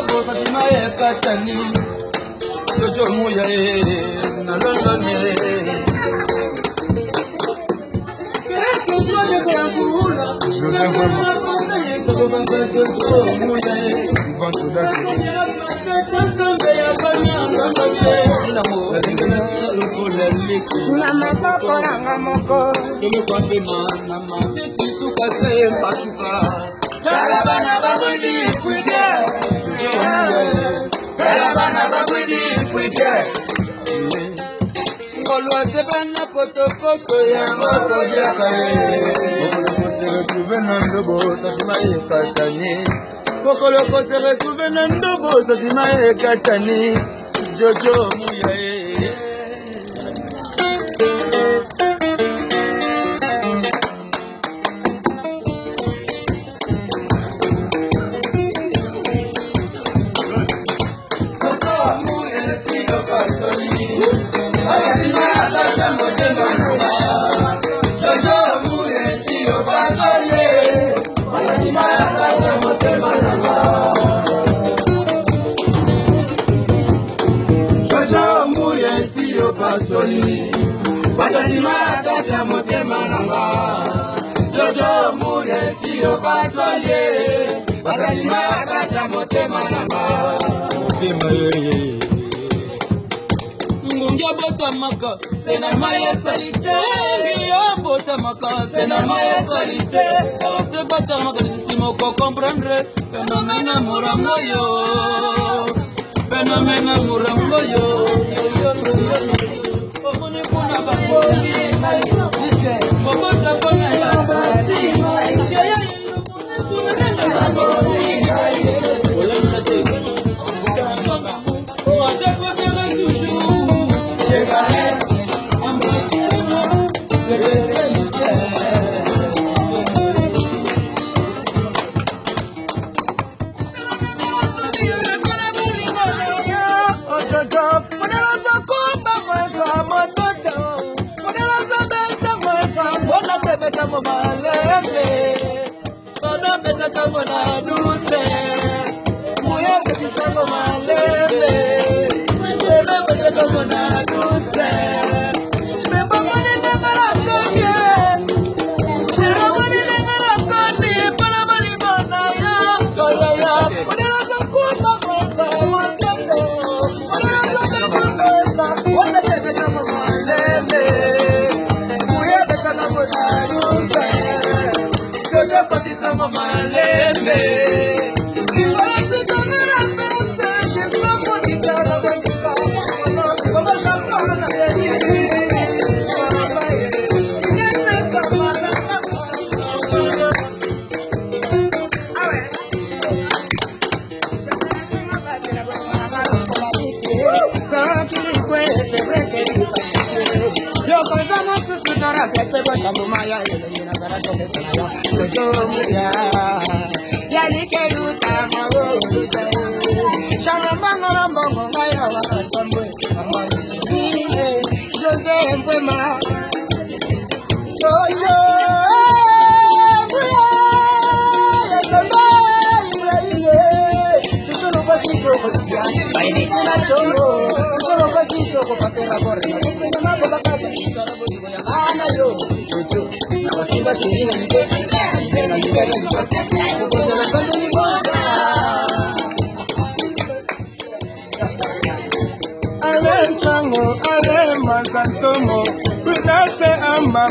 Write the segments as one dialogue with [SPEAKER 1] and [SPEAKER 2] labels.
[SPEAKER 1] ndobo fatima ekatani Jojo muya na lolone Keke soye kwa mbula Joseph Pokoloko se retrouve nandobo sasima ekatani Jojo muya Batanima kata motema nanga Jojo muye siyo basole Batanima kata motema nanga Mungia bota maka Sena maya salite Yo bota maka Sena maya salite Ose bota maka Nisimo ko comprendre Fenomena murangoyo Fenomena murangoyo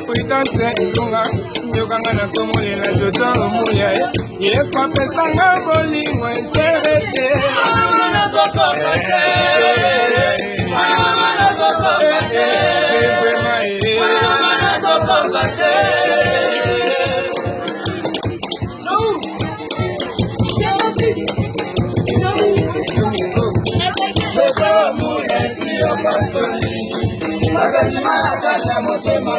[SPEAKER 1] Kuitanse ilunga Nyokanga na komule na Jojo muya Ye kwa pesanga bolingo interete Mwana zoko kate Mwana zoko kate Mwana zoko kate Jojo muya siyo pasoli Magatima kasa motema